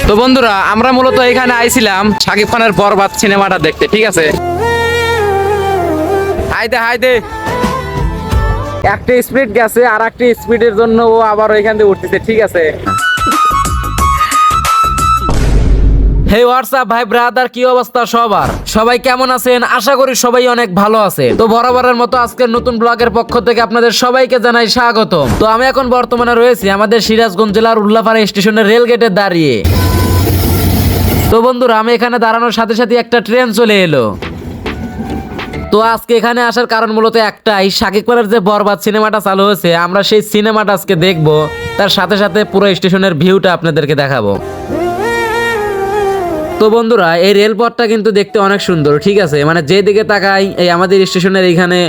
তো বন্ধুরা আমরা মূলত এখানে আইছিলাম শাকিব খানের বরবাদ সিনেমাটা দেখতে, ঠিক আছে। হাইদে হাইদে একটা স্পিড গেছে আর একটা স্পিডের জন্য ও আবার ওইখান থেকে উঠতেছে, ঠিক আছে। হে হোয়াটসঅ্যাপ ভাই ব্রাদার, কি অবস্থা সবার? সবাই কেমন আছেন? আশা করি সবাই অনেক ভালো আছে। তো বরাবরের মতো আজকের নতুন ব্লগের পক্ষ থেকে আপনাদের সবাইকে জানাই স্বাগতম। তো আমি এখন বর্তমানে রয়েছি আমাদের সিরাজগঞ্জ জেলার উল্লাপাড়া স্টেশনের রেল গেটে দাঁড়িয়ে। তো বন্ধুরা আমি এখানে দাঁড়ানোর সাথে সাথে একটা ট্রেন চলে এলো। তো আজকে এখানে আসার কারণ মূলত একটাই, শাকিব খানের যে বরবাদ সিনেমাটা চালু হয়েছে, আমরা সেই সিনেমাটা আজকে দেখবো, তার সাথে সাথে পুরো স্টেশনের ভিউটা আপনাদেরকে দেখাবো। তো বন্ধুরা এই রেলপথটা কিন্তু দেখতে অনেক সুন্দর, ঠিক আছে। মানে যেদিকে তাকাই এই আমাদের স্টেশনের এইখানে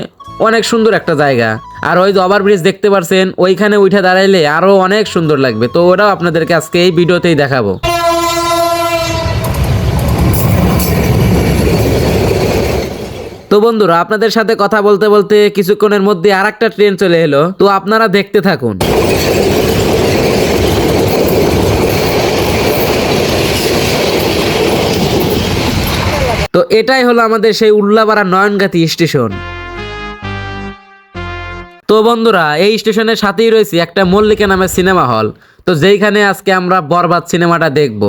অনেক সুন্দর একটা জায়গা। আর ওই যে ওভারব্রিজ দেখতে পারছেন, ওইখানে উঠে দাঁড়াইলে আরো অনেক সুন্দর লাগবে। তো ওটাও আপনাদেরকে আজকে এই ভিডিওতেই দেখাবো। তো বন্ধুরা আপনাদের সাথে কথা বলতে বলতে কিছুক্ষণের মধ্যে আরেকটা ট্রেন চলে এলো। তো আপনারা দেখতে থাকুন। তো এটাই হলো আমাদের সেই উল্লাপাড়া নয়নগাতি স্টেশন। তো বন্ধুরা এই স্টেশনের সাথেই রয়েছে একটা মল্লিকা নামের সিনেমা হল, তো যেইখানে আজকে আমরা বরবাদ সিনেমাটা দেখব।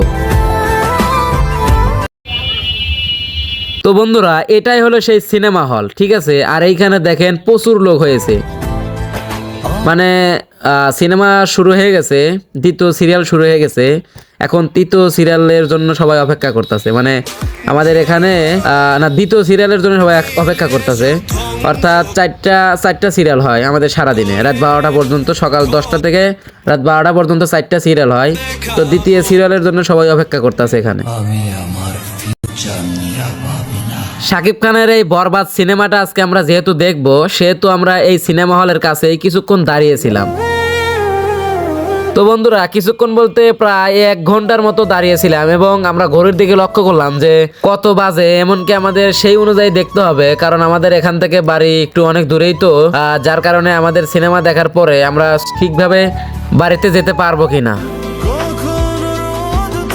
তো বন্ধুরা এটাই হলো সেই সিনেমা হল, ঠিক আছে। আর এইখানে দেখেন প্রচুর লোক হয়েছে, মানে সিনেমা শুরু হয়ে গেছে, দ্বিতীয় সিরিয়াল শুরু হয়ে গেছে। এখন তৃতীয় সিরিয়ালের জন্য সবাই অপেক্ষা করতেছে, মানে আমাদের এখানে না দ্বিতীয় সিরিয়ালের জন্য সবাই অপেক্ষা করতেছে। অর্থাৎ চারটা সিরিয়াল হয় আমাদের সারাদিনে, রাত 12টা পর্যন্ত, সকাল 10টা থেকে রাত 12টা পর্যন্ত 4টা সিরিয়াল হয়। তো দ্বিতীয় সিরিয়ালের জন্য সবাই অপেক্ষা করতেছে এখানে। শাকিব খানের এই বরবাদ সিনেমাটা আজকে আমরা যেহেতু দেখবো, সেহেতু আমরা এই সিনেমা হলের কাছে কিছুক্ষণ দাঁড়িয়েছিলাম। তো বন্ধুরা কিছুক্ষণ বলতে প্রায় 1 ঘন্টার মতো দাঁড়িয়েছিলাম, এবং আমরা ঘড়ির দিকে লক্ষ্য করলাম যে কত বাজে। এমনকি আমাদের সেই অনুযায়ী দেখতে হবে, কারণ আমাদের এখান থেকে বাড়ি একটু অনেক দূরেই, তো যার কারণে আমাদের সিনেমা দেখার পরে আমরা ঠিকভাবে বাড়িতে যেতে পারবো কিনা।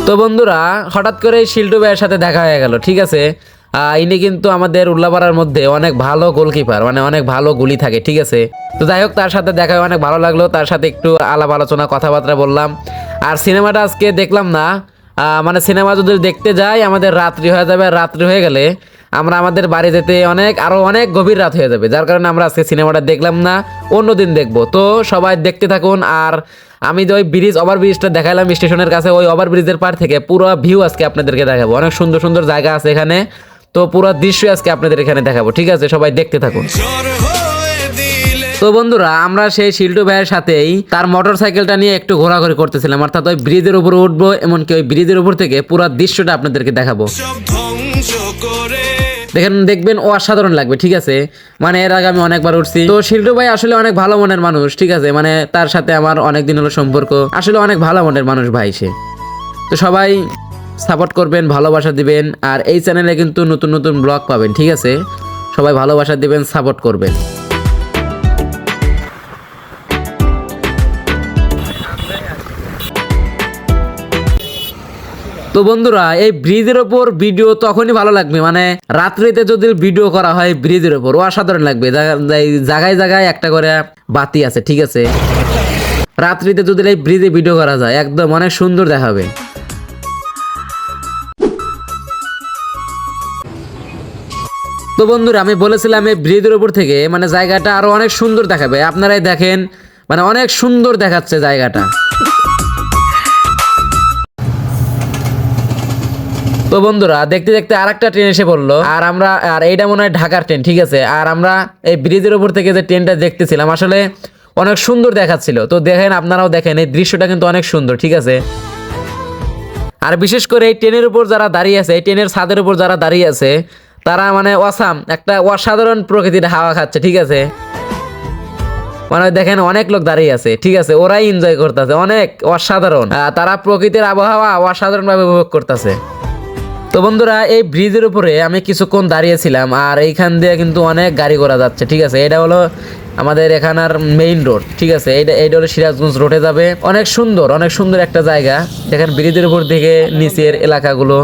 তো বন্ধুরা হঠাৎ করে শিল্টু ভাইয়ের সাথে দেখা হয়ে গেল, ঠিক আছে। ইনি কিন্তু আমাদের উল্লাপাড়ার মধ্যে অনেক ভালো গোলকিপার, মানে অনেক ভালো গুলি থাকে, ঠিক আছে। তো যাই হোক তার সাথে দেখা অনেক ভালো লাগলো, তার সাথে একটু আলাপ আলোচনা কথাবার্তা বললাম। আর সিনেমাটা আজকে দেখলাম না, মানে সিনেমা যদি দেখতে যাই আমাদের রাত্রি হয়ে যাবে, আর রাত্রি হয়ে গেলে আমরা আমাদের বাড়ি যেতে আরো অনেক গভীর রাত হয়ে যাবে, যার কারণে আমরা আজকে সিনেমাটা দেখলাম না, অন্যদিন দেখবো। তো সবাই দেখতে থাকুন। আর আমি যে ওই ওভারব্রিজটা দেখালাম স্টেশনের কাছে, ওই ওভারব্রিজের পার থেকে পুরো ভিউ আজকে আপনাদেরকে দেখাবো। অনেক সুন্দর সুন্দর জায়গা আছে এখানে, তো পুরো দৃশ্য আজকে আপনাদের এখানে দেখাবো, ঠিক আছে। সবাই দেখতে থাকুন। তো বন্ধুরা আমরা সেই শিল্টু ভাইয়ের সাথেই তার মোটর সাইকেলটা নিয়ে একটু ঘোরাঘুরি করতেছিলাম, অর্থাৎ ওই ব্রিজের উপর উঠবো, এমনকি ওই ব্রিজের উপর থেকে পুরো দৃশ্যটা আপনাদেরকে দেখাবো। দেখবেন অসাধারণ লাগবে, ঠিক আছে। মানে এর আগে আমি অনেকবার উঠছি। তো শিল্টু ভাই আসলে অনেক ভালো মনের মানুষ, ঠিক আছে। মানে তার সাথে আমার অনেক দিন হলো সম্পর্ক, আসলে অনেক ভালো মনের মানুষ ভাই সে। তো সবাই সাপোর্ট করবেন, ভালোবাসা দিবেন। আর এই চ্যানেলে কিন্তু নতুন নতুন ব্লগ পাবেন, ঠিক আছে। সবাই ভালোবাসা দিবেন, সাপোর্ট করবেন। তো বন্ধুরা এই ব্রিজের ওপর ভিডিও তখনই ভালো লাগবে, মানে রাত্রিতে যদি ভিডিও করা হয় ব্রিজের ওপর, অসাধারণ লাগবে। জায়গায় জায়গায় একটা করে বাতি আছে, ঠিক আছে। রাত্রিতে যদি এই ব্রিজে ভিডিও করা যায় একদম অনেক সুন্দর দেখাবে। তো বন্ধুরা আমি বলেছিলাম এই ব্রিজের উপর থেকে মানে জায়গাটা আরো অনেক সুন্দর দেখাবে। আপনারাই দেখেন, মানে অনেক সুন্দর দেখাচ্ছে জায়গাটা। তো বন্ধুরা দেখতে দেখতে আরেকটা ট্রেন এসে পড়লো, আর এইটা মনে হয় ঢাকার ট্রেন, ঠিক আছে। আর আমরা এই ব্রিজের উপর থেকে যে ট্রেনটা দেখতেছিলাম আসলে অনেক সুন্দর দেখাচ্ছিল। তো দেখেন, আপনারাও দেখেন, এই দৃশ্যটা কিন্তু অনেক সুন্দর, ঠিক আছে। আর বিশেষ করে এই ট্রেনের উপর যারা দাঁড়িয়ে আছে, এই ট্রেনের ছাদের উপর যারা দাঁড়িয়ে আছে, তারা মানে একটা অসাধারণ প্রকৃতির হাওয়া খাচ্ছে, ঠিক আছে। মানে দেখেন অনেক লোক দাঁড়িয়ে আছে, ঠিক আছে, ওরাই এনজয় করতেছে, অনেক অসাধারণ। তারা প্রকৃতির আবহাওয়া অসাধারণ ভাবে উপভোগ করতেছে। তো বন্ধুরা এই ব্রিজের উপরে আমি কিছুক্ষণ দাঁড়িয়েছিলাম, আর এইখান দিয়ে কিন্তু অনেক গাড়ি ঘোড়া যাচ্ছে, ঠিক আছে। এটা হলো আমাদের এখানার মেইন রোড, ঠিক আছে। এইটা হলো সিরাজগঞ্জ রোডে যাবে। অনেক সুন্দর একটা জায়গা। দেখেন ব্রিজের উপর থেকে নিচের এলাকাগুলো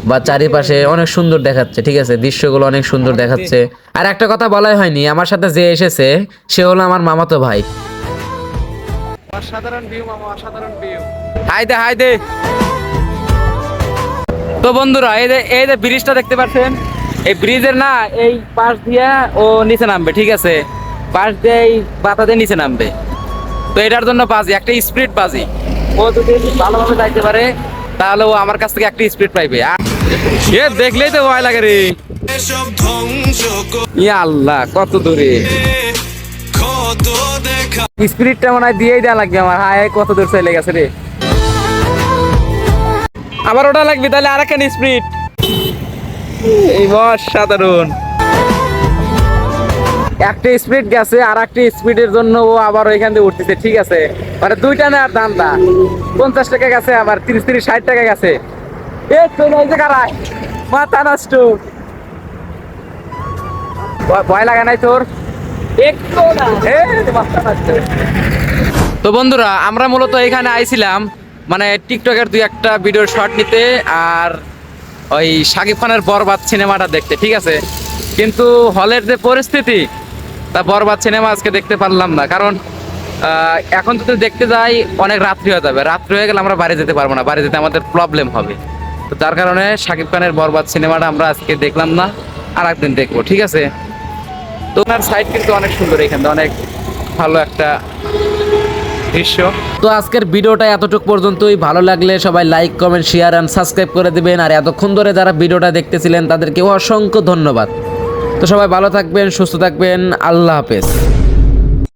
বা চারিপাশে অনেক সুন্দর দেখাচ্ছে, ঠিক আছে। দৃশ্যগুলো অনেক সুন্দর দেখাচ্ছে। আর একটা কথা বলাই হয়নি, আমার সাথে যে এসেছে সে হলো আমার মামাতো ভাই। অসাধারণ ভিউ মামা, অসাধারণ ভিউ। হাই দে। তো বন্ধুরা এই যে ব্রিজটা দেখতে পাচ্ছেন, এই ব্রিজের না এই পাশ দিয়ে ও নিচে নামবে, ঠিক আছে। পাশ দিয়ে এই বাতা দিয়ে নিচে নামবে। তো এটার জন্য বাজি, একটা স্পিড বাজি। ও যদি ভালোভাবে যাইতে পারে তাহলে ও আমার কাছ থেকে একটা স্পিড পাইবে। এ দেখলেই তো ভয় লাগে রে। ইয়া আল্লাহ, কত দূরে স্পিরিটটা মনে হয় দিয়েই দেওয়া লাগবে আমার। হায় কত দূর চলে গেছে রে। আবার ওটা লাগবে তাহলে আর একটা স্পিরিট। এই অসাধারণ একটা স্পিড গেছে, আর একটা স্পিডের জন্য ও আবার ওইখান দিয়ে উঠতেছে, ঠিক আছে। মানে দুইটা না দামটা 50 টাকা গেছে, আবার 30-60 টাকা গেছে। এ চলে আইছে কারাই, মাথা নষ্ট। ভয় লাগে নাই তোর? একটু না। মাথা নষ্ট। তো বন্ধুরা আমরা মূলত এখানে আইছিলাম মানে টিকটকের 2-1টা ভিডিওর শর্ট নিতে, আর ওই শাকিব খানের বরবাদ সিনেমাটা দেখতে, ঠিক আছে। কিন্তু হলের যে পরিস্থিতি, তা বরবাদ সিনেমা আজকে দেখতে পারলাম না। কারণ এখন যদি দেখতে যাই অনেক রাত্রি হয়ে যাবে। রাত্রি হয়ে গেলে আমরা বাড়ি যেতে পারবো না, বাড়ি যেতে আমাদের প্রবলেম হবে। তো তার কারণে শাকিব খানের বরবাদ সিনেমাটা আমরা আজকে দেখলাম না, আর একদিন দেখবো, ঠিক আছে। তো ওনার সাইড কিন্তু অনেক সুন্দর, এখানে অনেক ভালো একটা দৃশ্য। তো আজকের ভিডিওটা এতটুকু পর্যন্তই। ভালো লাগলে সবাই like, comment, share and subscribe করে দিবেন। আর এতক্ষণ ধরে যারা ভিডিওটা দেখতেছিলেন তাদেরকে অসংখ্য ধন্যবাদ। তো সবাই ভালো থাকবেন, সুস্থ থাকবেন। আল্লাহ হাফেজ।